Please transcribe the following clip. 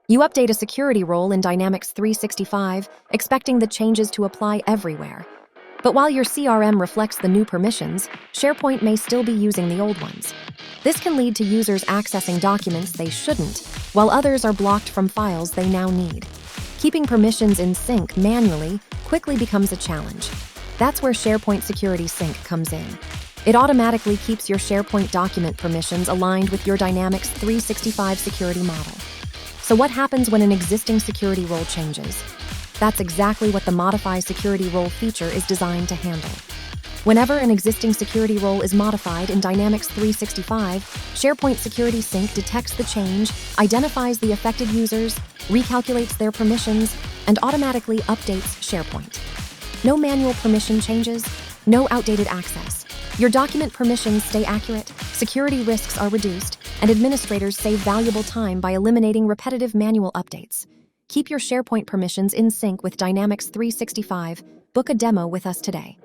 You update a security role in Dynamics 365, expecting the changes to apply everywhere. But while your CRM reflects the new permissions, SharePoint may still be using the old ones. This can lead to users accessing documents they shouldn't, while others are blocked from files they now need. Keeping permissions in sync manually quickly becomes a challenge. That's where SharePoint Security Sync comes in. It automatically keeps your SharePoint document permissions aligned with your Dynamics 365 security model. So what happens when an existing security role changes? That's exactly what the Modify Security Role feature is designed to handle. Whenever an existing security role is modified in Dynamics 365, SharePoint Security Sync detects the change, identifies the affected users, recalculates their permissions, and automatically updates SharePoint. No manual permission changes, no outdated access. Your document permissions stay accurate, security risks are reduced, and administrators save valuable time by eliminating repetitive manual updates. Keep your SharePoint permissions in sync with Dynamics 365. Book a demo with us today.